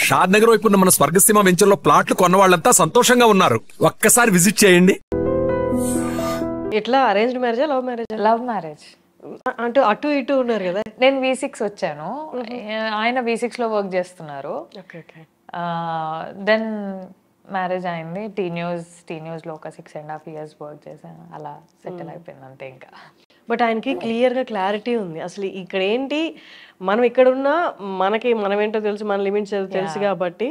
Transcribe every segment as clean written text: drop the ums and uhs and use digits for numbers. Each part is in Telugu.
షాద్ నగర్ వైపు ఉన్న మన స్వర్గసీమ వెంచర్ లో ప్లాట్లు కొన్న వాళ్ళంతా సంతోషంగా ఉన్నారు. ఒక్కసారి విజిట్ చేయండి. ఎట్లా అరేంజ్డ్ మ్యారేజా లవ్ మ్యారేజా? Love marriage. అంటే అటు ఇటు ఉన్నారు కదా. నేను V6 వచ్చాను, ఆయన V6 లో వర్క్ చేస్తున్నారు. దెన్ మ్యారేజ్ అయింది. టీ న్యూస్ లో ఒక 6.5 years వర్క్ చేశాను. అలా సెటిల్ అయిపోయింది అంతే. ఇంకా బట్ ఆయనకి క్లియర్గా క్లారిటీ ఉంది అసలు ఇక్కడ ఏంటి, మనం ఇక్కడ ఉన్నా మనకి మనం ఏంటో తెలుసు, మన లిమిట్స్ తెలుసు కాబట్టి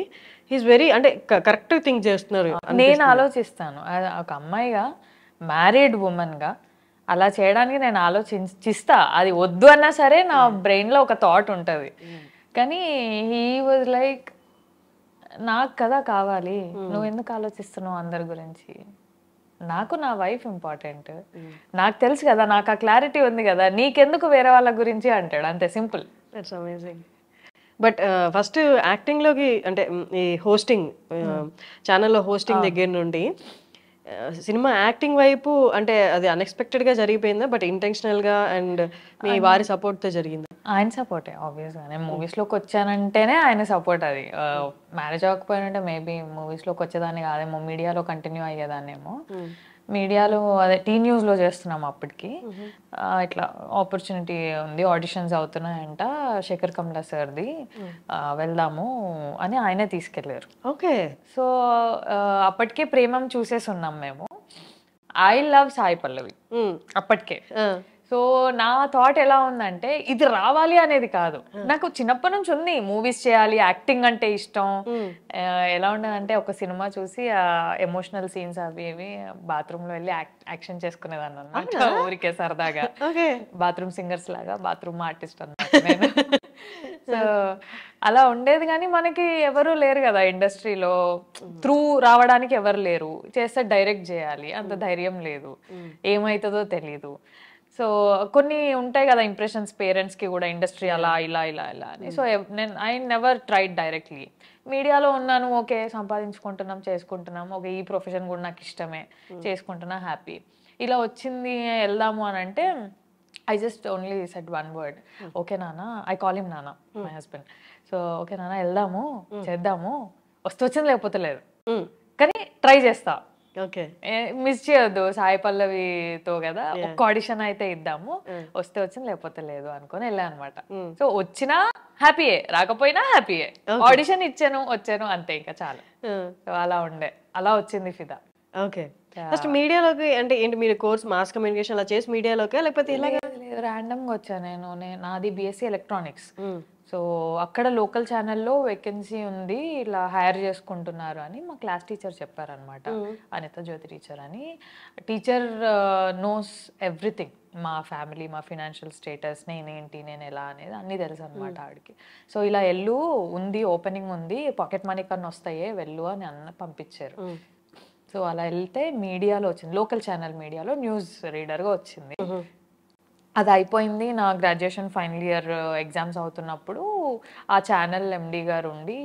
హీస్ వెరీ అంటే కరెక్ట్ థింక్ చేస్తున్నారు. నేను ఆలోచిస్తాను ఒక అమ్మాయిగా, మ్యారీడ్ ఉమెన్గా అలా చేయడానికి నేను ఆలోచిస్తా. అది వద్దు అన్నా సరే నా బ్రెయిన్లో ఒక థాట్ ఉంటుంది. కానీ హీ వాజ్ లైక్, నాకు కదా కావాలి, నువ్వు ఎందుకు ఆలోచిస్తున్నావు అందరి గురించి, నాకు నా వైఫ్ ఇంపార్టెంట్, నాకు తెలుసు కదా, నాకు ఆ క్లారిటీ ఉంది కదా, నీకెందుకు వేరే వాళ్ళ గురించి అంటాడు. అంతే, simple. That's amazing. But first యాక్టింగ్లోకి అంటే ఈ హోస్టింగ్ ఛానల్లో హోస్టింగ్ దగ్గర నుండి సినిమా యాక్టింగ్ వైపు అంటే అది అన్ఎక్స్పెక్టెడ్గా జరిగిపోయిందా, బట్ ఇంటెన్షనల్గా అండ్ మీ వారి సపోర్ట్తో జరిగిందా? ఆయన సపోర్టే ఆబ్వియస్గా. నేను మూవీస్లోకి వచ్చానంటేనే ఆయన సపోర్ట్. అది మ్యారేజ్ అవ్వకపోయినంటే మేబీ మూవీస్లోకి వచ్చేదాన్ని కాదేమో, మీడియాలో కంటిన్యూ అయ్యేదాన్నేమో. మీడియాలో అదే టీ న్యూస్లో చేస్తున్నాము అప్పటికి. ఇట్లా ఆపర్చునిటీ ఉంది, ఆడిషన్స్ అవుతున్నాయంట శేఖర్ కమలా సార్ది, వెళ్దాము అని ఆయనే తీసుకెళ్ళారు. ఓకే. సో అప్పటికే ప్రేమం చూసేసి ఉన్నాం మేము. ఐ లవ్ సాయి పల్లవి అప్పటికే. సో నా థాట్ ఎలా ఉందంటే, ఇది రావాలి అనేది కాదు, నాకు చిన్నప్పటి నుంచి ఉంది మూవీస్ చేయాలి, యాక్టింగ్ అంటే ఇష్టం. ఎలా ఉండదంటే ఒక సినిమా చూసి ఎమోషనల్ సీన్స్ అవి ఇవి బాత్రూంలో వెళ్ళి యాక్షన్ చేసుకునేదాన్ని అన్నమాట, ఊరికే సరదాగా. బాత్రూమ్ సింగర్స్ లాగా బాత్రూమ్ ఆర్టిస్ట్ అన్నమాట నేను. సో అలా ఉండేది. కానీ మనకి ఎవరు లేరు కదా ఇండస్ట్రీలో, త్రూ రావడానికి ఎవరు లేరు. చేస్తే డైరెక్ట్ చేయాలి, అంత ధైర్యం లేదు, ఏమవుతుందో తెలీదు. సో కొన్ని ఉంటాయి కదా ఇంప్రెషన్స్ పేరెంట్స్కి కూడా, ఇండస్ట్రీ అలా ఇలా ఇలా ఇలా అని. సో నేను ఐ నెవర్ ట్రైడ్ డైరెక్ట్లీ. మీడియాలో ఉన్నాను, ఓకే చేసుకుంటున్నాం, ఓకే ఈ ప్రొఫెషన్ కూడా నాకు ఇష్టమే, చేసుకుంటున్నా, హ్యాపీ. ఇలా వచ్చింది వెళ్దాము అని అంటే I just only said one word, okay నాన్న. ఐ కాల్ హిమ్ నాన్న, మై హస్బెండ్. సో ఓకే నాన్న వెళ్దాము, చేద్దాము, వచ్చింది లేకపోతే లేదు, కానీ ట్రై చేస్తా. ఓకే, మిస్ చేయొద్దు సాయి పల్లవితో కదా, ఒక్క ఆడిషన్ అయితే ఇద్దాము, వస్తే వచ్చింది లేకపోతే లేదు అనుకొని వెళ్ళా అనమాట. సో వచ్చినా హ్యాపీయే, రాకపోయినా హ్యాపీయే. ఆడిషన్ ఇచ్చాను, వచ్చాను, అంతే, ఇంకా చాలు. సో అలా ఉండే, అలా వచ్చింది ఫిదా. ఓకే. ఫస్ట్ మీడియాలోకి అంటే ఏంటి, మీరు కోర్స్ మాస్ కమ్యూనికేషన్ అలా చేసి మీడియాలోకి, లేకపోతే ఇలాగా? ర్యాండమ్గా వచ్చాను నేను. నాది BSc ఎలక్ట్రానిక్స్. సో అక్కడ లోకల్ ఛానల్లో వేకెన్సీ ఉంది, ఇలా హైర్ చేసుకుంటున్నారు అని మా క్లాస్ టీచర్ చెప్పారనమాట, అనిత జ్యోతి టీచర్ అని. టీచర్ నోస్ ఎవ్రీథింగ్, మా ఫ్యామిలీ, మా ఫినాన్షియల్ స్టేటస్, నేనేంటి, నేను ఎలా అనేది అన్నీ తెలుసు అనమాట ఆవిడకి. సో ఇలా ఉంది, ఓపెనింగ్ ఉంది, పాకెట్ మనీ కన్నా వస్తాయే, వెళ్ళు అని పంపించారు. సో అలా వెళ్తే మీడియాలో వచ్చింది, లోకల్ ఛానల్ మీడియాలో న్యూస్ రీడర్గా వచ్చింది. అది అయిపోయింది. నా గ్రాడ్యుయేషన్ ఫైనల్ ఇయర్ ఎగ్జామ్స్ అవుతున్నప్పుడు ఆ ఛానల్ MD గారు ఉండి,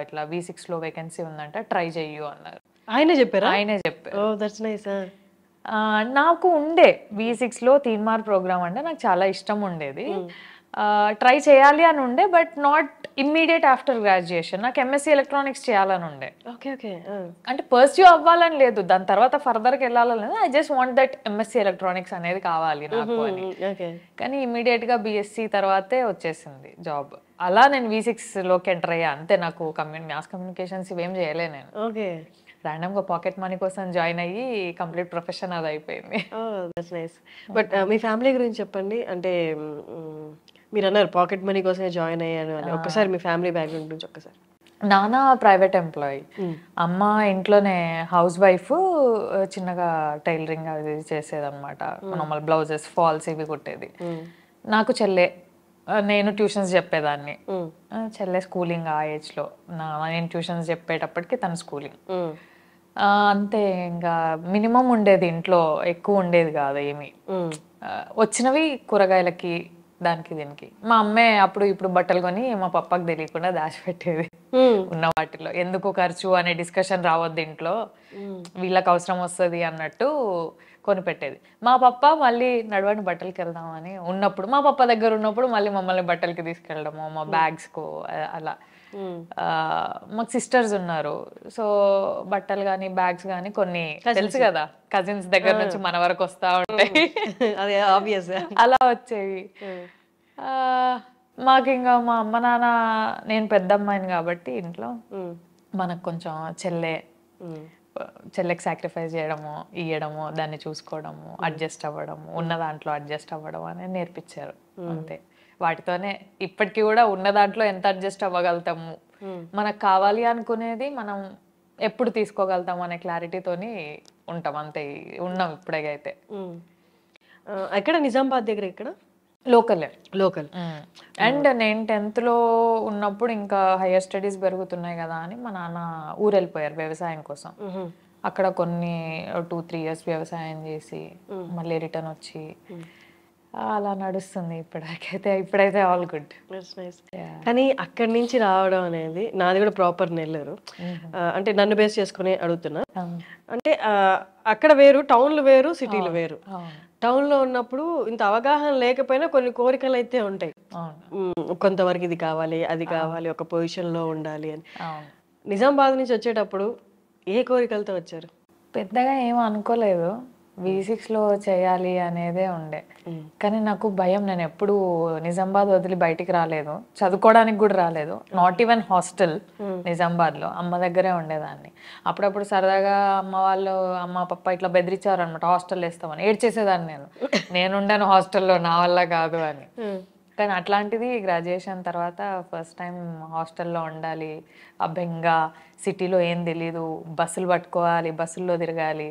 ఇట్లా V6లో వేకెన్సీ ఉందంట, ట్రై చెయ్యు అన్నారు. ఆయనే చెప్పారు? ఆయనే చెప్పారు. Oh that's nice. నాకు ఉండే V6లో తీన్మార్ ప్రోగ్రామ్ అంటే నాకు చాలా ఇష్టం ఉండేది, ట్రై చేయాలి అని ఉండే, but not immediate after graduation. నాకు MSc ఎలక్ట్రానిక్స్ చేయాలని ఉండే. Okay okay. అంటే పర్స్యూ అవ్వాలని లేదు, దాని తర్వాత ఫర్దర్కి వెళ్ళాలని లేదు. I just want that MSc electronics అనేది కావాలి నాకు అని. కానీ ఇమ్మీడియట్గా BSc తర్వాతే వచ్చేసింది జాబ్. అలా నేను V6లోకి ఎంటర్ అయ్యా అంతే. నాకు మాస్ కమ్యూనికేషన్స్ ఇవేం చేయలే నేను. ఓకే. ర్యాండమ్గా పాకెట్ మనీ కోసం జాయిన్ అయ్యి కంప్లీట్ ప్రొఫెషన్ అది అయిపోయింది. That's nice. But me family గురించి చెప్పండి. అంటే మీరు అన్నారు పాకెట్ మనీ కోసమే జాయిన్ అయ్యాను అని, ఒక్కసారి మీ ఫ్యామిలీ బ్యాక్గ్రౌండ్ గురించి ఒక్కసారి. నాన్న ప్రైవేట్ ఎంప్లాయీ, అమ్మ ఇంట్లోనే హౌస్ వైఫ్, చిన్నగా టైలరింగ్ అది చేసేదన్నమాట, నార్మల్ బ్లౌజెస్, ఫాల్స్ ఇవి కుట్టేది. నాకు చెల్లె, నేను ట్యూషన్స్ చెప్పేదాన్ని. చెల్లె స్కూలింగ్ ఆ ఏజ్లో, నేను ట్యూషన్స్ చెప్పేటప్పటికి తన స్కూలింగ్. అంతే, ఇంకా మినిమం ఉండేది ఇంట్లో, ఎక్కువ ఉండేది కాదు ఏమి. వచ్చినవి కూరగాయలకి, దానికి దీనికి. మా అమ్మే అప్పుడు ఇప్పుడు బట్టలు కొని మా పప్పకి తెలియకుండా దాచిపెట్టేది ఉన్న వాటిలో. ఎందుకు ఖర్చు అనే డిస్కషన్ రావద్దు ఇంట్లో, వీళ్ళకి అవసరం వస్తుంది అన్నట్టు కొనిపెట్టేది. మా పప్ప మళ్ళీ నడవండి బట్టలకి వెళ్దామని ఉన్నప్పుడు, మా పప్ప దగ్గర ఉన్నప్పుడు మళ్ళీ మమ్మల్ని బట్టలకి తీసుకెళ్ళడము, మా బ్యాగ్స్కు అలా. మాకు సిస్టర్స్ ఉన్నారు. సో బట్టలు కానీ బ్యాగ్స్ కానీ కొన్ని తెలుసు కదా, కజిన్స్ దగ్గర నుంచి మన వరకు వస్తా ఉంటాయి. అదే ఆబ్వియస్. అలా వచ్చేవి. మాకు ఇంకా మా అమ్మ నాన్న, నేను పెద్ద అమ్మాయిని కాబట్టి ఇంట్లో మనకు కొంచెం చెల్లెకి సాక్రిఫైస్ చేయడము, ఇయ్యడము, దాన్ని చూసుకోవడము, అడ్జస్ట్ అవ్వడము, ఉన్న దాంట్లో అడ్జస్ట్ అవ్వడం అనేది నేర్పించారు. అంతే. వాటితోనే ఇప్పటికీ కూడా ఉన్న దాంట్లో ఎంత అడ్జస్ట్ అవ్వగలుగుతాము, మనకు కావాలి అనుకునేది మనం ఎప్పుడు తీసుకోగలుగుతాము అనే క్లారిటీతోని ఉంటాం. అంతే ఉన్నాం ఇప్పుడైతే. ఎక్కడ నిజామాబాద్ దగ్గర? ఇక్కడ లోకల్. అండ్ నేను 10th లో ఉన్నప్పుడు ఇంకా హైయర్ స్టడీస్ పెరుగుతున్నాయి కదా అని మా నాన్న ఊరు వెళ్ళిపోయారు వ్యవసాయం కోసం. అక్కడ కొన్ని 2-3 years వ్యవసాయం చేసి మళ్ళీ రిటర్న్ వచ్చి అలా నడుస్తుంది ఇప్పుడైతే ఆల్ గుడ్. కానీ అక్కడి నుంచి రావడం అనేది, నాది కూడా ప్రాపర్ నెల్లూరు, అంటే నన్ను బేస్ చేసుకుని అడుగుతున్నా. అంటే అక్కడ వేరు, టౌన్లు వేరు, సిటీలు వేరు. టౌన్ లో ఉన్నప్పుడు ఇంత అవగాహన లేకపోయినా కొన్ని కోరికలు అయితే ఉంటాయి. కొంతవరకు ఇది కావాలి, అది కావాలి, ఒక పొజిషన్ లో ఉండాలి అని. నిజామాబాద్ నుంచి వచ్చేటప్పుడు ఏ కోరికలతో వచ్చారు? పెద్దగా ఏమో అనుకోలేదు. V6 లో చేయాలి అనేదే ఉండే. కానీ నాకు భయం. నేను ఎప్పుడు నిజామాబాద్ వదిలి బయటికి రాలేదు, చదువుకోవడానికి కూడా రాలేదు. Not even hostel. నిజామాబాద్ లో అమ్మ దగ్గరే ఉండేదాన్ని. అప్పుడప్పుడు సరదాగా అమ్మ పప్ప ఇట్లా బెదిరించారు అనమాట, హాస్టల్ వేస్తామని. ఏడ్చేసేదాన్ని నేను ఉండాను హాస్టల్లో, నా వల్ల కాదు అని. కానీ అట్లాంటిది గ్రాడ్యుయేషన్ తర్వాత ఫస్ట్ టైం హాస్టల్లో ఉండాలి, ఆ బెంగ, సిటీలో ఏం తెలీదు, బస్సులు పట్టుకోవాలి, బస్సుల్లో తిరగాలి,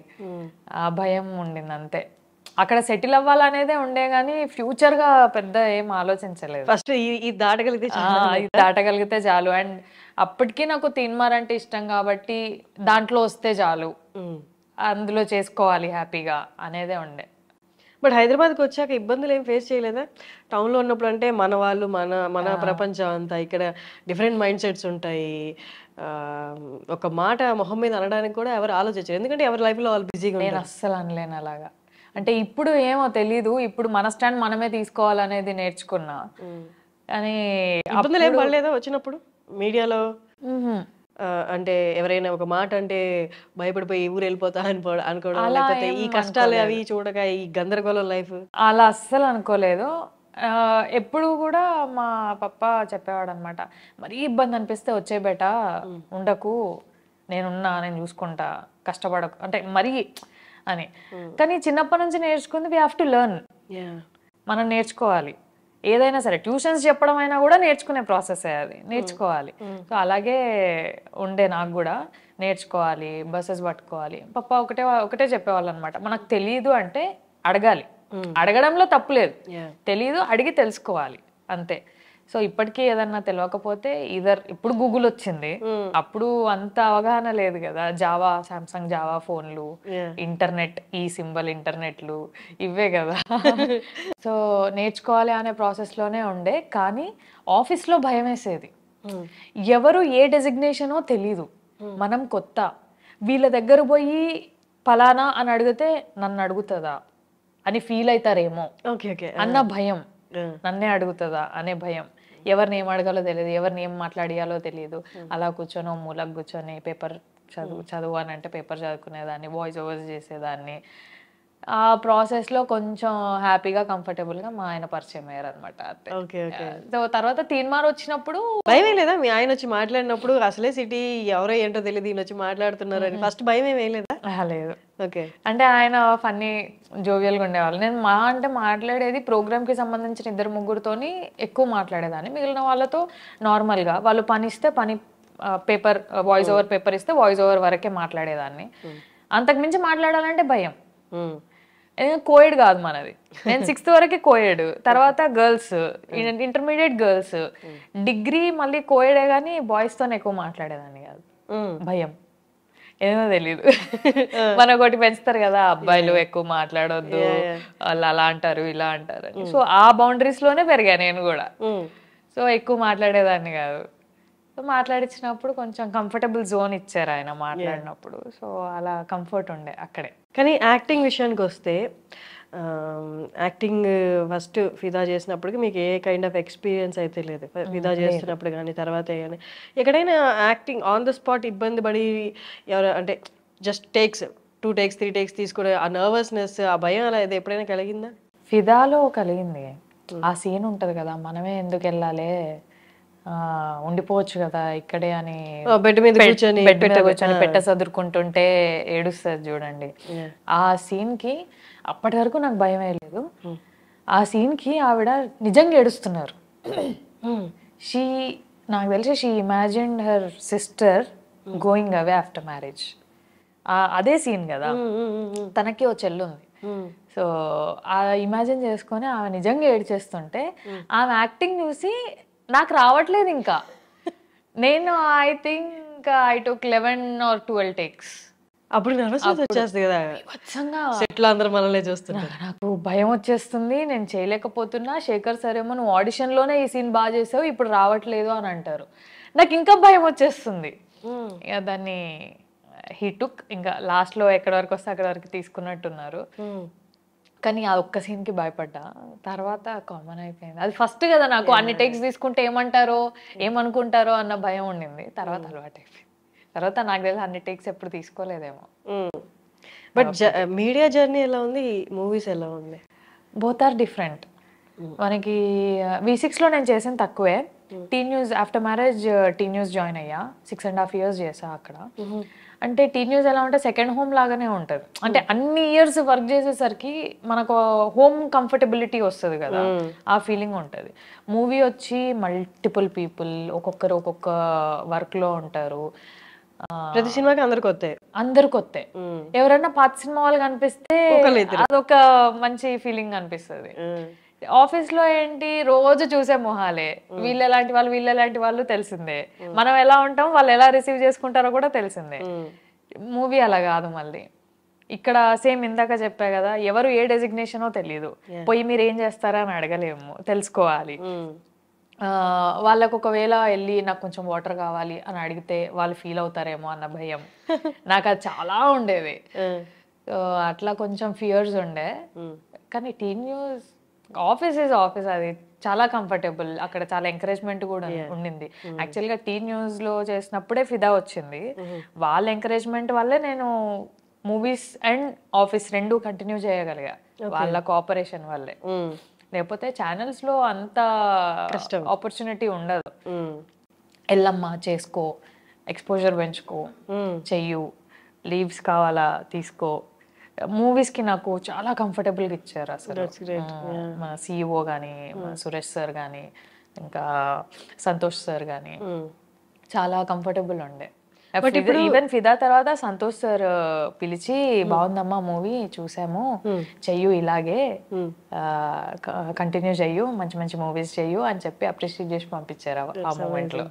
ఆ భయం ఉండింది అంతే. అక్కడ సెటిల్ అవ్వాలనేదే ఉండే కానీ ఫ్యూచర్ గా పెద్ద ఏం ఆలోచించలేదు. ఫస్ట్ ఇది దాటగలిగితే చాలు. అండ్ అప్పటికి నాకు తీన్మార్ అంటే ఇష్టం కాబట్టి దాంట్లో వస్తే చాలు, అందులో చేసుకోవాలి హ్యాపీగా అనేదే ఉండే. బట్ హైదరాబాద్కి వచ్చాక ఇబ్బందులు ఏం ఫేస్ చేయలేదా? టౌన్లో ఉన్నప్పుడు అంటే మన వాళ్ళు, మన ప్రపంచం అంతా, ఇక్కడ డిఫరెంట్ మైండ్ సెట్స్ ఉంటాయి. ఒక మాట మొహం మీద అనడానికి కూడా ఎవరు ఆలోచించారు, ఎందుకంటే ఎవరి లైఫ్లో వాళ్ళు బిజీగా. నేను అస్సలు అనలేను అలాగా. అంటే ఇప్పుడు ఏమో తెలీదు, ఇప్పుడు మన స్టాండ్ మనమే తీసుకోవాలనేది నేర్చుకున్నా. కానీ ఇబ్బందులు ఏం పడలేదా వచ్చినప్పుడు మీడియాలో? అంటే ఎవరైనా ఒక మాట అంటే భయపడిపోయి ఊరు వెళ్ళిపోతా అనుకోవడం, లేకపోతే ఈ కష్టాలు అవి చూడక ఈ గందరగోళం లైఫ్? అలా అస్సలు అనుకోలేదు. ఎప్పుడు కూడా మా పప్ప చెప్పేవాడు అనమాట, మరీ ఇబ్బంది అనిపిస్తే వచ్చే బేట, ఉండకు, నేనున్నా, నేను చూసుకుంటా, కష్టపడకు అంటే మరీ అని. కానీ చిన్నప్పటి నుంచి నేర్చుకుంది, వీ హ్యావ్ టు లెర్న్. మనం నేర్చుకోవాలి ఏదైనా సరే. ట్యూషన్స్ చెప్పడం అయినా కూడా నేర్చుకునే ప్రాసెస్ అది, నేర్చుకోవాలి. సో అలాగే ఉండే నాకు కూడా, నేర్చుకోవాలి, బస్సెస్ పట్టుకోవాలి. పప్ప ఒకటే చెప్పేవాళ్ళు అనమాట, మనకు తెలియదు అంటే అడగాలి, అడగడంలో తప్పులేదు. తెలీదు, అడిగి తెలుసుకోవాలి అంతే. సో ఇప్పటికీ ఏదన్నా తెలియకపోతే ఇప్పుడు గూగుల్ వచ్చింది, అప్పుడు అంత అవగాహన లేదు కదా. జావా, సామ్సంగ్ జావా ఫోన్లు, ఇంటర్నెట్, ఈ సింబల్ ఇంటర్నెట్లు, ఇవే కదా. సో నేర్చుకోవాలి అనే ప్రాసెస్లోనే ఉండే. కానీ ఆఫీస్లో భయం వేసేది. ఎవరు ఏ డెసిగ్నేషనో తెలీదు, మనం కొత్త. వీళ్ళ దగ్గర పోయి పలానా అని అడిగితే నన్ను అడుగుతుందా అని ఫీల్ అవుతారేమో అన్న భయం, నన్నే అడుగుతుందా అనే భయం. ఎవరిని ఏం అడగాలో తెలియదు, ఎవరిని ఏం మాట్లాడియాలో తెలియదు. అలా కూర్చొని మూలకు కూర్చొని పేపర్ చదువు అని అంటే పేపర్ చదువుకునేదాన్ని, వాయిస్ ఓవర్స్ చేసేదాన్ని. ఆ ప్రాసెస్లో కొంచెం హ్యాపీగా, కంఫర్టబుల్గా మా ఆయన పరిచయం అయ్యారు అనమాట. సో తర్వాత తీన్మార్ వచ్చినప్పుడు భయం లేదా? మీ ఆయన వచ్చి మాట్లాడినప్పుడు అసలే సిటీ ఎవరో ఏంటో తెలియదు, ఈయన వచ్చి మాట్లాడుతున్నారు అని ఫస్ట్ భయం ఏమీ లేదా? లేదు. అంటే ఆయన ఫన్నీ, జోవియల్గా ఉండేవాళ్ళు. నేను మాట్లాడేది ప్రోగ్రామ్కి సంబంధించిన 2-3తోని ఎక్కువ మాట్లాడేదాన్ని. మిగిలిన వాళ్ళతో నార్మల్గా, వాళ్ళు పని ఇస్తే పని, పేపర్ వాయిస్ ఓవర్ పేపర్ ఇస్తే వాయిస్ ఓవర్ వరకే మాట్లాడేదాన్ని. అంతకుమించి మాట్లాడాలంటే భయం. కోయడ్ కాదు మనది. నేను 6th వరకే కోయడ్, తర్వాత గర్ల్స్, ఇంటర్మీడియట్ గర్ల్స్, డిగ్రీ మళ్ళీ కోయడే, కానీ బాయ్స్తోనే ఎక్కువ మాట్లాడేదాన్ని కాదు. భయం ఏమో తెలీదు. మనకొకటి పెంచుతారు కదా, అబ్బాయిలు ఎక్కువ మాట్లాడొద్దు, వాళ్ళు అలా అంటారు, ఇలా అంటారు అని. సో ఆ బౌండరీస్ లోనే పెరిగా నేను కూడా. సో ఎక్కువ మాట్లాడేదాన్ని కాదు. సో మాట్లాడించినప్పుడు కొంచెం కంఫర్టబుల్ జోన్ ఇచ్చారు ఆయన మాట్లాడినప్పుడు. సో అలా కంఫర్ట్ ఉండే అక్కడే. కానీ యాక్టింగ్ విషయానికి వస్తే యాక్టింగ్ ఫస్ట్ ఫిదా చేసినప్పటికి మీకు ఏ కైండ్ ఆఫ్ ఎక్స్పీరియన్స్ అయితే లేదు, ఫిదా చేస్తున్నప్పుడు కానీ తర్వాత కానీ ఎక్కడైనా యాక్టింగ్ ఆన్ ద స్పాట్ ఇబ్బంది పడి ఎవరు అంటే జస్ట్ టేక్స్ 2 takes 3 takes తీసుకునే ఆ నర్వస్నెస్ ఆ భయం అలా ఇది ఎప్పుడైనా కలిగిందా? ఫిదాలో కలిగింది. ఆ సీన్ ఉంటది కదా, మనమే ఎందుకు వెళ్ళాలి, ఉండిపోవచ్చు కదా ఇక్కడే అని బెడ్ మీద కూర్చొని పెట్ట చదురుకుంటుంటే ఏడుస్తుంది చూడండి. ఆ సీన్ కి అప్పటి వరకు నాకు భయం లేదు. ఆ సీన్ కి ఆవిడ నిజంగా ఏడుస్తున్నారు. షీ నాకు తెలిసి she imagined her sister going away after marriage. అదే సీన్ కదా, తనకి ఓ చెల్లు ఉంది. సో ఆ ఇమాజిన్ చేసుకొని ఆమె నిజంగా ఏడ్చేస్తుంటే ఆమె యాక్టింగ్ చూసి నాకు రావట్లేదు ఇంకా. నేను I think I took 11 or 12 takes. అప్పుడు నర్వస్నెస్ వచ్చేస్తుంది కదా, సెట్లో అందరూ మనల్ని చూస్తున్నారు. నాకు భయం వచ్చేస్తుంది, నేను చేయలేకపోతున్నా. శేఖర్ సార్ ఏమో నువ్వు ఆడిషన్లోనే ఈ సీన్ బాగా చేసావు, ఇప్పుడు రావట్లేదు అని అంటారు. నాకు ఇంకా భయం వచ్చేస్తుంది. ఇక దాన్ని హీ టుక్ ఇంకా లాస్ట్లో ఎక్కడి వరకు వస్తే అక్కడి వరకు తీసుకున్నట్టున్నారు. కానీ ఆ ఒక్క సీన్కి భయపడ్డా, తర్వాత కామన్ అయిపోయింది. అది ఫస్ట్ కదా నాకు, అన్ని టేక్స్ తీసుకుంటే ఏమంటారో ఏమనుకుంటారో అన్న భయం ఉండింది. తర్వాత అలవాటు అయిపోయింది. తర్వాత నాకు తెలిసి అన్ని టేక్స్ ఎప్పుడు తీసుకోలేదేమో. బట్ మీడియా జర్నీ ఎలా ఉంది, మూవీస్ ఎలా ఉంది? Both are different. మనకి V6లో నేను చేసిన తక్కువే. T News after marriage T News join అయ్యా, 6.5 years చేసా అక్కడ. అంటే టీ న్యూస్ ఎలా ఉంటే సెకండ్ హోమ్ లాగానే ఉంటుంది. అంటే అన్ని ఇయర్స్ వర్క్ చేసేసరికి మనకు హోమ్ కంఫర్టబిలిటీ వస్తుంది కదా, ఆ ఫీలింగ్ ఉంటుంది. మూవీ వచ్చి మల్టిపుల్ పీపుల్, ఒక్కొక్కరు ఒక్కొక్క వర్క్ లో ఉంటారు. ప్రతి సినిమాకి అందరు కొత్త. ఎవరైనా పాత సినిమా వాళ్ళు కనిపిస్తే అదొక మంచి ఫీలింగ్ అనిపిస్తుంది. ఆఫీస్ లో ఏంటి రోజు చూసే మొహాలే, వీళ్ళు ఎలాంటి వాళ్ళు తెలిసిందే. మనం ఎలా ఉంటాం, వాళ్ళు ఎలా రిసీవ్ చేసుకుంటారో కూడా తెలిసిందే. మూవీ అలా కాదు. మళ్ళీ ఇక్కడ సేమ్ ఇందాక చెప్పా కదా, ఎవరు ఏ డెసిగ్నేషనో తెలియదు. పోయి మీరు ఏం చేస్తారా అని అడగలేము, తెలుసుకోవాలి. వాళ్ళకు ఒకవేళ వెళ్ళి నాకు కొంచెం వాటర్ కావాలి అని అడిగితే వాళ్ళు ఫీల్ అవుతారేమో అన్న భయం నాకు అది చాలా ఉండేది. అట్లా కొంచెం ఫియర్స్ ఉండే. కానీ T News office is office, అది చాలా కంఫర్టబుల్. అక్కడ చాలా ఎంకరేజ్మెంట్ కూడా ఉండింది. యాక్చువల్గా టీ న్యూస్ లో చేసినప్పుడే ఫిదా వచ్చింది. వాళ్ళ ఎంకరేజ్మెంట్ వల్లే నేను మూవీస్ అండ్ ఆఫీస్ రెండు కంటిన్యూ చేయగలిగా, వాళ్ళ కోఆపరేషన్ వల్లే. లేకపోతే ఛానల్స్ లో అంత ఆపర్చునిటీ ఉండదు. ఎల్లమ్మా చేసుకో, ఎక్స్పోజర్ పెంచుకో, చెయ్యు, లీవ్స్ కావాలా తీసుకో. మూవీస్ కి నాకు చాలా కంఫర్టబుల్ గా ఇచ్చారు అసలు. మన సిఇఓ గానీ, మన సురేష్ సార్ గానీ, ఇంకా సంతోష్ సార్ గానీ చాలా కంఫర్టబుల్ ఉండే. ఈవెన్ ఫిదా తర్వాత సంతోష్ సార్ పిలిచి, బాగుందమ్మా మూవీ చూసాము, చెయ్యు ఇలాగే కంటిన్యూ చెయ్యు, మంచి మంచి మూవీస్ చెయ్యు అని చెప్పి అప్రిషియేట్ చేసి పంపించారు ఆ మూమెంట్ లో.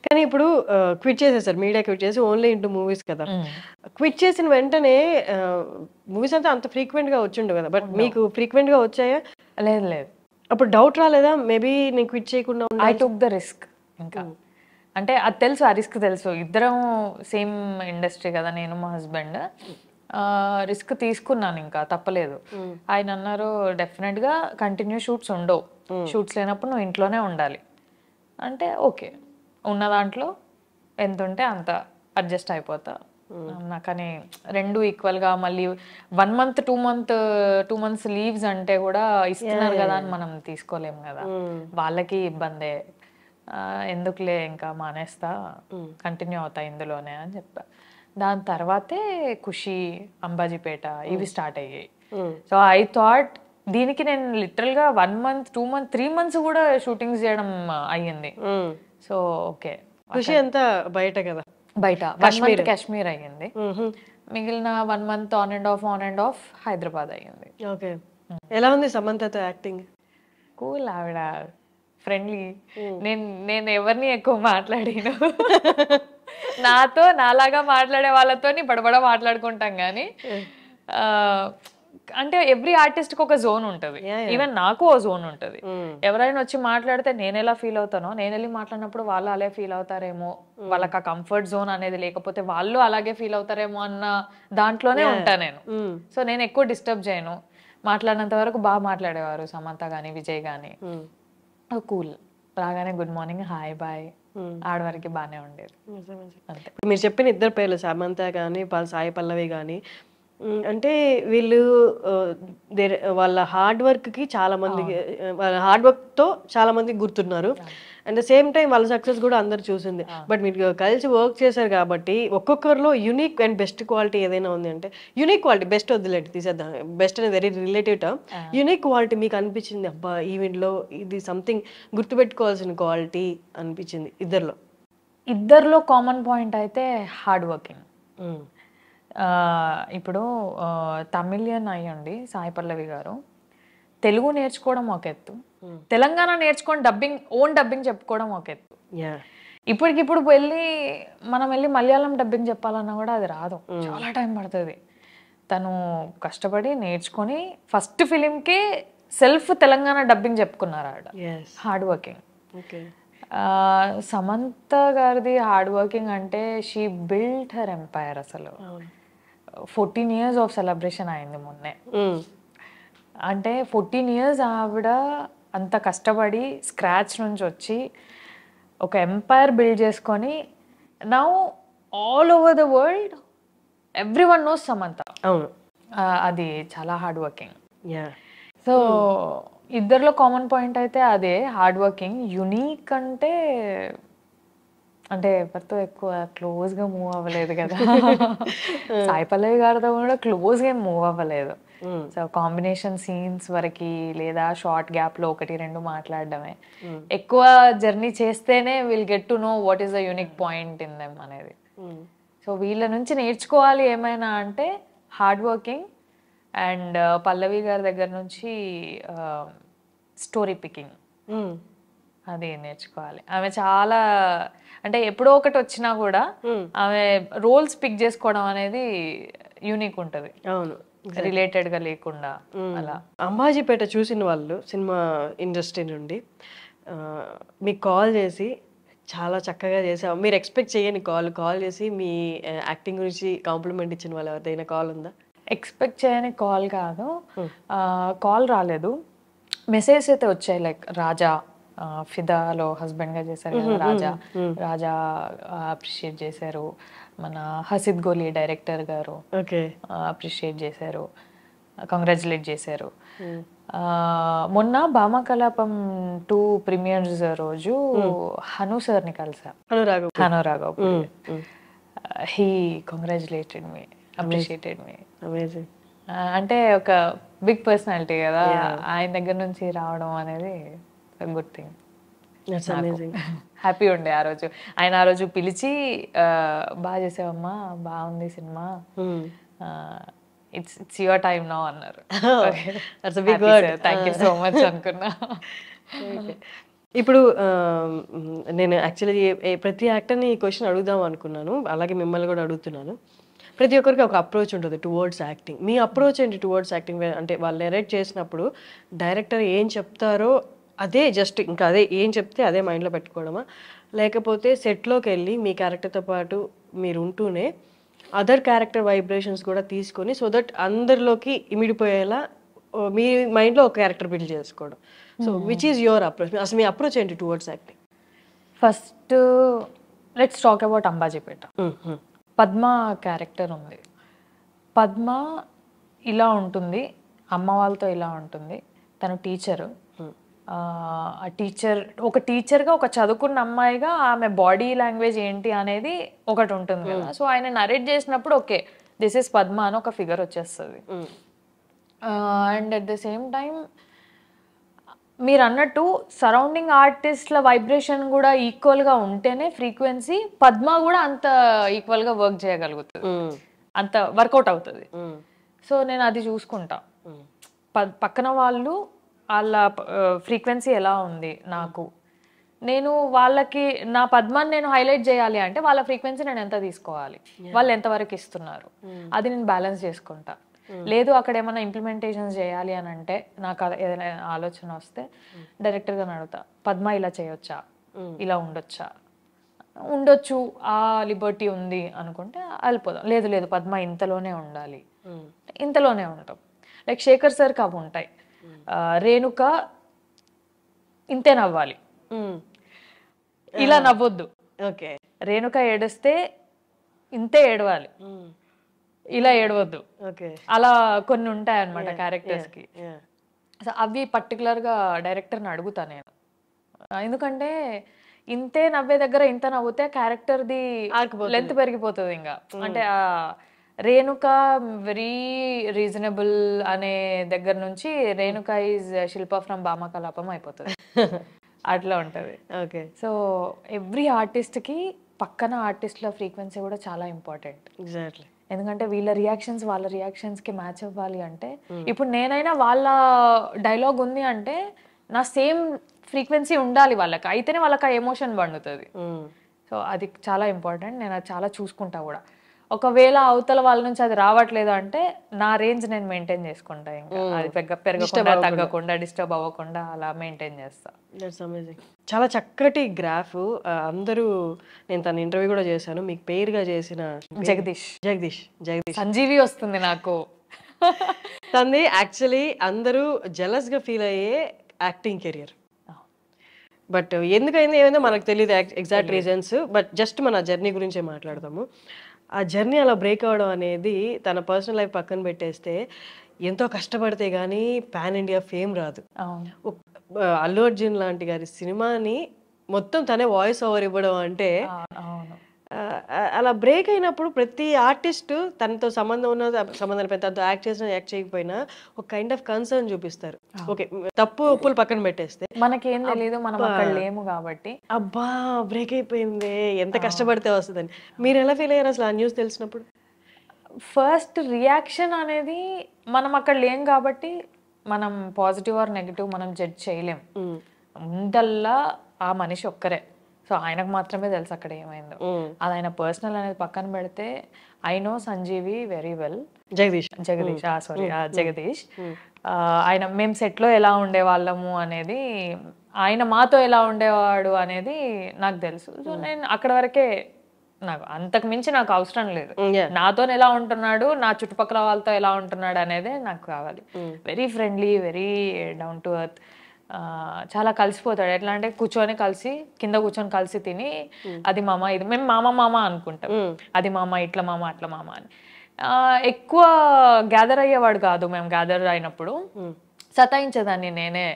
కానీ ఇప్పుడు క్విట్ చేసేసారు, మీడియా క్విట్ చేసి ఓన్లీ ఇంటూ మూవీస్ కదా. క్విట్ చేసిన వెంటనే మూవీస్ అంతా అంత ఫ్రీక్వెంట్ గా వచ్చిండు కదా, బట్ మీకు ఫ్రీక్వెంట్ గా వచ్చాయా? లేదు. అప్పుడు డౌట్ రాలేదా, మేబీ నేను క్విట్ చేయకుండా? I took the risk. ఇంకా అంటే అది తెలుసు, ఆ రిస్క్ తెలుసు. ఇద్దరం సేమ్ ఇండస్ట్రీ కదా, నేను మా హస్బెండ్. రిస్క్ తీసుకున్నాను, ఇంకా తప్పలేదు. ఆయన అన్నారు డెఫినెట్ గా కంటిన్యూ షూట్స్ ఉండవు, షూట్స్ లేనప్పుడు నువ్వు ఇంట్లోనే ఉండాలి అంటే ఓకే, ఉన్న దాంట్లో ఎంత ఉంటే అంత అడ్జస్ట్ అయిపోతా. కానీ రెండు ఈక్వల్గా మళ్ళీ 1 month 2 months లీవ్స్ అంటే కూడా ఇస్తున్నారు కదా అని మనం తీసుకోలేము కదా, వాళ్ళకి ఇబ్బందే. ఎందుకులే ఇంకా మానేస్తా, కంటిన్యూ అవుతా ఇందులోనే అని చెప్పా. దాని తర్వాతే ఖుషి, అంబాజీపేట ఇవి స్టార్ట్ అయ్యాయి. సో ఐ థాట్ దీనికి నేను లిటరల్ గా 1 month 2 months 3 months కూడా షూటింగ్స్ చేయడం అయ్యింది. సో ఓకే, ఖుషి అంతా బయట కదా, బయట కాశ్మీర్ అయ్యింది. మిగిలిన 1 month on and of Hyderabad అయ్యింది. ఓకే, ఎలా ఉంది సమంతతో యాక్టింగ్? కూల్, ఆవిడ ఫ్రెండ్లీ. నేను ఎవరిని ఎక్కువ మాట్లాడిను, నాతో నాలాగా మాట్లాడే వాళ్ళతో బడబడ మాట్లాడుకుంటాం. కానీ అంటే ఎవ్రీ ఆర్టిస్ట్ కి ఒక జోన్ ఉంటది, ఈవెన్ నాకు ఓ జోన్ ఉంటది. ఎవరైనా వచ్చి మాట్లాడితే నేను ఎలా ఫీల్ అవుతానో, నేను వెళ్ళి మాట్లాడినప్పుడు వాళ్ళు అలాగే ఫీల్ అవుతారేమో, వాళ్ళకి ఆ కంఫర్ట్ జోన్ అనేది లేకపోతే వాళ్ళు అలాగే ఫీల్ అవుతారేమో అన్న దాంట్లోనే ఉంటా నేను. సో నేను ఎక్కువ డిస్టర్బ్ చేయను. మాట్లాడినంత వరకు బాగా మాట్లాడేవారు సమంత కానీ విజయ్ కానీ. కూల్, రాగానే గుడ్ మార్నింగ్ హాయ్ బాయ్ ఆడవారికి బాగానే ఉండేది. అంతే. మీరు చెప్పిన ఇద్దరు పేర్లు సమంత కానీ సాయి పల్లవి కానీ అంటే వీళ్ళు వాళ్ళ హార్డ్ వర్క్ కి చాలా మందికి వాళ్ళ హార్డ్ వర్క్ తో చాలా మందికి గుర్తున్నారు. అండ్ ద సేమ్ టైం వాళ్ళ సక్సెస్ కూడా అందరు చూసింది. బట్ మీరు కలిసి వర్క్ చేశారు కాబట్టి ఒక్కొక్కరిలో యూనిక్ అండ్ బెస్ట్ క్వాలిటీ ఏదైనా ఉంది అంటే, యూనిక్ క్వాలిటీ బెస్ట్ వద్దులేండి తీసేద్దాం, బెస్ట్ అనేది very relative term. Unique quality మీకు అనిపించింది అబ్బా ఈవెంట్లో ఇది సంథింగ్ గుర్తుపెట్టుకోవాల్సిన క్వాలిటీ అనిపించింది ఇద్దరిలో కామన్ పాయింట్ అయితే హార్డ్ వర్కింగ్. ఇప్పుడు తమిళియన్ అయ్యండి సాయి పల్లవి గారు, తెలుగు నేర్చుకోవడం ఒక ఎత్తు, తెలంగాణ నేర్చుకొని ఓన్ డబ్బింగ్ చెప్పుకోవడం ఒక ఎత్తు. ఇప్పటికిప్పుడు మనం వెళ్ళి మలయాళం డబ్బింగ్ చెప్పాలన్నా కూడా అది రాదు, చాలా టైం పడుతుంది. తను కష్టపడి నేర్చుకొని ఫస్ట్ ఫిలింకే సెల్ఫ్ తెలంగాణ డబ్బింగ్ చెప్పుకున్నారు ఆవిడ. Hard working. సమంత గారిది హార్డ్ వర్కింగ్ అంటే షీ బిల్డ్ హర్ ఎంపైర్. అసలు 14 years ఆఫ్ సెలబ్రేషన్ అయింది మొన్నే. అంటే 14 years ఆవిడ అంత కష్టపడి స్క్రాచ్ నుంచి వచ్చి ఒక ఎంపైర్ బిల్డ్ చేసుకొని now all over the world everyone knows Samantha. అది చాలా హార్డ్ వర్కింగ్. సో ఇద్దరిలో కామన్ పాయింట్ అయితే అదే హార్డ్ వర్కింగ్. యునీక్ అంటే ఎవరితో ఎక్కువ క్లోజ్గా మూవ్ అవ్వలేదు కదా. సాయి పల్లవి గారితో కూడా క్లోజ్గా మూవ్ అవ్వలేదు. సో కాంబినేషన్ సీన్స్ వరకు లేదా షార్ట్ గ్యాప్లో 1-2 మాట్లాడడమే. ఎక్కువ జర్నీ చేస్తేనే will get to know what is the unique point in them అనేది. సో వీళ్ళ నుంచి నేర్చుకోవాలి ఏమైనా అంటే హార్డ్ వర్కింగ్. అండ్ పల్లవి గారి దగ్గర నుంచి స్టోరీ పికింగ్ అది నేర్చుకోవాలి. ఆమె చాలా అంటే ఎప్పుడో ఒకటి వచ్చినా కూడా ఆమె రోల్స్ పిక్ చేసుకోవడం అనేది యూనిక్ ఉంటుంది. అవును, రిలేటెడ్ గా లేకుండా. అలా అంబాజీపేట చూసిన వాళ్ళు సినిమా ఇండస్ట్రీ నుండి మీకు కాల్ చేసి చాలా చక్కగా చేసావు, మీరు ఎక్స్పెక్ట్ చేయని కాల్ చేసి మీ యాక్టింగ్ గురించి కాంప్లిమెంట్ ఇచ్చిన వాళ్ళు ఎవరిదైనా కాల్ ఉందా? ఎక్స్పెక్ట్ చేయని కాల్ కాదు, కాల్ రాలేదు, మెసేజ్ అయితే వచ్చాయి. లైక్ రాజా ఫిదాలో హస్బెండ్ గా చేశారు కదా, రాజా అప్రిషియేట్ చేశారు. మన హసిద్ గోలీ డైరెక్టర్ గారు అప్రిషియేట్ చేశారు, కంగ్రాచులేట్ చేశారు. మొన్న భామకలాపం 2 ప్రీమియర్స్ రోజు హను సార్ని కలిసా, Hanuraghav. He congratulated me, appreciated me. అంటే ఒక బిగ్ పర్సనాలిటీ కదా, ఆయన దగ్గర నుంచి రావడం అనేది గుడ్ థింగ్. హ్యాపీ ఉండే ఆ రోజు. ఆయన ఆ రోజు పిలిచి బాగా చేసావమ్మా, బాగుంది cinema, it's your time now అన్నారు. థ్యాంక్ యూ సో మచ్ అనుకున్నా. ఇప్పుడు నేను యాక్చువల్లీ ప్రతి యాక్టర్ని ఈ క్వశ్చన్ అడుగుదాం అనుకున్నాను, అలాగే మిమ్మల్ని కూడా అడుగుతున్నాను. ప్రతి ఒక్కరికి ఒక అప్రోచ్ ఉంటుంది టువర్డ్స్ యాక్టింగ్. మీ అప్రోచ్ ఏంటి టువర్డ్స్ యాక్టింగ్? అంటే వాళ్ళు నెరేట్ చేసినప్పుడు డైరెక్టర్ ఏం చెప్తారో అదే జస్ట్ ఇంకా అదే ఏం చెప్తే అదే మైండ్లో పెట్టుకోవడమా, లేకపోతే సెట్లోకి వెళ్ళి మీ క్యారెక్టర్తో పాటు మీరు ఉంటూనే అదర్ క్యారెక్టర్ వైబ్రేషన్స్ కూడా తీసుకొని సో దట్ అందరిలోకి ఇమిడిపోయేలా మీ మైండ్లో ఒక క్యారెక్టర్ బిల్డ్ చేసుకోవడం? So which is your approach? అసలు మీ అప్రోచ్ ఏంటి towards acting? First let's talk about Ambajipeta. Padma character ఉంది. పద్మ ఇలా ఉంటుంది, అమ్మ వాళ్ళతో ఇలా ఉంటుంది. తను టీచరు. ఆ టీచర్ ఒక టీచర్గా, ఒక చదువుకున్న అమ్మాయిగా ఆమె బాడీ లాంగ్వేజ్ ఏంటి అనేది ఒకటి ఉంటుంది కదా. సో ఆయన నరేట్ చేసినప్పుడు ఓకే దిస్ ఇస్ పద్మ అని ఒక ఫిగర్ వచ్చేస్తుంది. And at the same time మీరు అన్నట్టు సరౌండింగ్ ఆర్టిస్ట్ల వైబ్రేషన్ కూడా ఈక్వల్గా ఉంటేనే ఫ్రీక్వెన్సీ పద్మ కూడా అంత ఈక్వల్గా వర్క్ చేయగలుగుతుంది, అంత వర్కౌట్ అవుతుంది. సో నేను అది చూసుకుంటా, పక్కన వాళ్ళ ఫ్రీక్వెన్సీ ఎలా ఉంది నాకు, నేను వాళ్ళకి నా పద్మాన్ని నేను హైలైట్ చేయాలి అంటే వాళ్ళ ఫ్రీక్వెన్సీ నేను ఎంత తీసుకోవాలి, వాళ్ళు ఎంతవరకు ఇస్తున్నారు, అది నేను బ్యాలెన్స్ చేసుకుంటా. లేదు అక్కడ ఏమైనా ఇంప్లిమెంటేషన్స్ చేయాలి అని అంటే నాకు ఏదైనా ఆలోచన వస్తే డైరెక్టర్గా అడుగుతా, పద్మ ఇలా చేయొచ్చా, ఇలా ఉండొచ్చు, ఆ లిబర్టీ ఉంది అనుకుంటే వెళ్ళిపోదాం. లేదు పద్మ ఇంతలోనే ఉండాలి, ఇంతలోనే ఉంటాం. లైక్ శేఖర్ సార్కి అవి ఉంటాయి. రేణుక ఇంతే నవ్వాలి, ఇలా నవ్వొద్దు. ఓకే. రేణుక ఏడిస్తే ఇంతే ఏడవాలి, ఇలా ఏడవద్దు. ఓకే. అలా కొన్ని ఉంటాయి అన్నమాట క్యారెక్టర్స్ కి. అవి పర్టికులర్ గా డైరెక్టర్ని అడుగుతా నేను, ఎందుకంటే ఇంతే నవ్వే దగ్గర ఇంత నవ్వుతే క్యారెక్టర్ ది లెంత్ పెరిగిపోతుంది ఇంకా. అంటే రేణుక వెరీ రీజనబుల్ అనే దగ్గర నుంచి Renuka is Shilpa from Bhamakalapam అయిపోతుంది. అట్లా ఉంటది. ఓకే. సో ఎవ్రీ ఆర్టిస్ట్ కి పక్కన ఆర్టిస్ట్ల ఫ్రీక్వెన్సీ కూడా చాలా ఇంపార్టెంట్. ఎగ్జాక్ట్లీ. ఎందుకంటే వాళ్ళ రియాక్షన్స్ కి మ్యాచ్ అవ్వాలి అంటే, ఇప్పుడు నేనైనా వాళ్ళ డైలాగ్ ఉంది అంటే నా సేమ్ ఫ్రీక్వెన్సీ ఉండాలి వాళ్ళకి, అయితేనే వాళ్ళకి ఆ ఎమోషన్ పండుతుంది. సో అది చాలా ఇంపార్టెంట్. నేను అది చాలా చూసుకుంటా కూడా. ఒకవేళ అవతల వాళ్ళ నుంచి అది రావట్లేదు అంటే నా రేంజ్ నేను మెయింటైన్ చేసుకుంటా, ఇంకా అది పెరగకుండా తగ్గకుండా డిస్టర్బ్ అవ్వకుండా అలా మెయింటైన్ చేస్తా. That's amazing. చాలా చక్కటి గ్రాఫ్. అందరూ, నేను తన ఇంటర్వ్యూ కూడా చేశాను, మీకు పేరుగా చేసిన జగదీష్ జగదీష్ జగదీష్ సంజీవి వస్తుంది నాకు. తనది యాక్చువల్లీ అందరూ జెలస్ గా ఫీల్ అయ్యే యాక్టింగ్ కెరియర్. బట్ ఎందుకైంది ఏమైందో మనకు తెలియదు ఎగ్జాక్ట్ రీజన్స్. బట్ జస్ట్ మన జర్నీ గురించే మాట్లాడతాము. ఆ జర్నీ అలా బ్రేక్ అవ్వడం అనేది, తన పర్సనల్ లైఫ్ పక్కన పెట్టేస్తే ఎంతో కష్టపడితే కానీ పాన్ ఇండియా ఫేమ్ రాదు. అల్లు అర్జున్ లాంటి గారి సినిమాని మొత్తం తనే వాయిస్ ఓవర్ ఇవ్వడం అంటే, అలా బ్రేక్ అయినప్పుడు ప్రతి ఆర్టిస్ట్ తనతో సంబంధం ఉన్న సంబంధాలు, తనతో యాక్ట్ చేసినా యాక్ట్ చేయకపోయినా ఒక కైండ్ ఆఫ్ కన్సర్న్ చూపిస్తారు. ఓకే, తప్పు ఒప్పులు పక్కన పెట్టేస్తే మనకేం తెలియదు, మనం అక్కడ లేము కాబట్టి అబ్బా బ్రేక్ అయిపోయింది, ఎంత కష్టపడితే వస్తుందని. మీరు ఎలా ఫీల్ అయ్యారు అసలు ఆ న్యూస్ తెలిసినప్పుడు? ఫస్ట్ రియాక్షన్ అనేది, మనం అక్కడ లేం కాబట్టి మనం పాజిటివ్ ఆర్ నెగిటివ్ మనం జడ్జ్ చేయలేం. ముందల్లా ఆ మనిషి ఒక్కరే, సో ఆయనకు మాత్రమే తెలుసు అక్కడ ఏమైందో. అది ఆయన పర్సనల్ అనేది పక్కన పెడితే, I know Sanjeevi very well. Jagadish Jagadish ఆయన మేము సెట్లో ఎలా ఉండేవాళ్ళము అనేది, ఆయన మాతో ఎలా ఉండేవాడు అనేది నాకు తెలుసు. సో నేను అక్కడ వరకే, నాకు అంతకు మించి నాకు అవసరం లేదు. నాతో ఎలా ఉంటున్నాడు, నా చుట్టుపక్కల వాళ్ళతో ఎలా ఉంటున్నాడు అనేది నాకు కావాలి. Very friendly, very down to earth, చాలా కలిసిపోతాడు. ఎట్లా అంటే కింద కూర్చొని కలిసి తిని, అది మామ ఇది, మేము మామ అనుకుంటాం, అది మామ ఇట్లా మామ అట్లా మామ అని. ఎక్కువ గ్యాదర్ అయ్యేవాడు కాదు. మేము గ్యాదర్ అయినప్పుడు సతాయించేదాన్ని నేనే.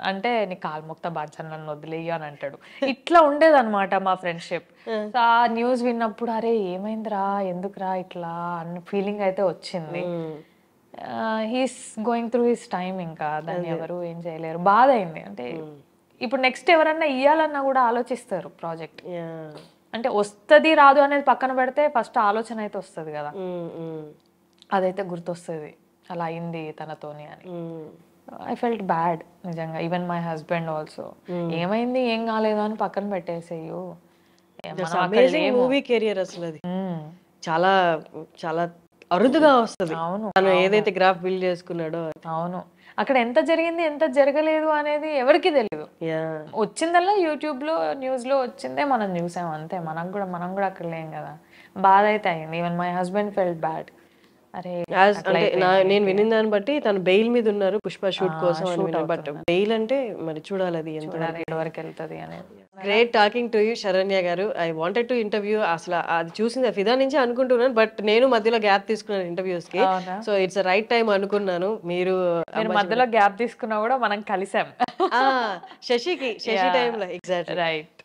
అంటే నీ కాలు మొక్త బాధ్యత నన్ను వదిలేయి అని అంటాడు. ఇట్లా ఉండేదన్నమాట మా ఫ్రెండ్షిప్. ఆ న్యూస్ విన్నప్పుడు అరే ఏమైందిరా, ఎందుకురా ఇట్లా అన్న ఫీలింగ్ అయితే వచ్చింది. He's going through his time, ఇంకా దాన్ని ఎవరు ఏం చేయలేరు. బాధ అయింది. అంటే ఇప్పుడు నెక్స్ట్ ఎవరన్నా ఇయ్యాలన్నా కూడా ఆలోచిస్తారు ప్రాజెక్ట్. అంటే వస్తుంది రాదు అనేది పక్కన పెడితే ఫస్ట్ ఆలోచన అయితే వస్తుంది కదా, అదైతే గుర్తొస్తుంది అలా అయింది తనతోని అని. ఐ ఫెల్ట్ బ్యాడ్ నిజంగా. ఈవెన్ మై హస్బెండ్ ఆల్సో, ఏమైంది ఏం కాలేదు అని పక్కన పెట్టేసేయు. మూవీ కెరియర్ అసలు అది చాలా చాలా అరుదుగా వస్తుంది. అవును, తను ఏదైతే గ్రాఫ్ బిల్డ్ చేసుకున్నాడో. అవును, అక్కడ ఎంత జరిగింది ఎంత జరగలేదు అనేది ఎవరికి తెలియదు. వచ్చిందల్లా యూట్యూబ్ లో న్యూస్ లో వచ్చిందే మనం చూసాం అంతే. మనం కూడా అక్కడ లేం కదా. బాధ అయితే అయింది. Even my husband felt bad. అరే అంటే నేను వినిన దాన్ని బట్టి తను బెయిల్ మీద ఉన్నారు పుష్ప షూట్ కోసం అని విన్నాను. బట్ బెయిల్ అంటే మరి చూడాలి అది ఎంత వరకు వెళ్తుంది అనేది. Great talking to you Saranya గారు. I wanted to interview. అసలు అది చూసింది ఫిదా నుంచి అనుకుంటున్నాను, బట్ నేను మధ్యలో గ్యాప్ తీసుకున్నాను ఇంటర్వ్యూస్ కి. సో ఇట్స్ రైట్ టైం అనుకున్నాను. మీరు మధ్యలో గ్యాప్ తీసుకున్నా కూడా మనం కలిసాం శశి టైంలో. Exact right.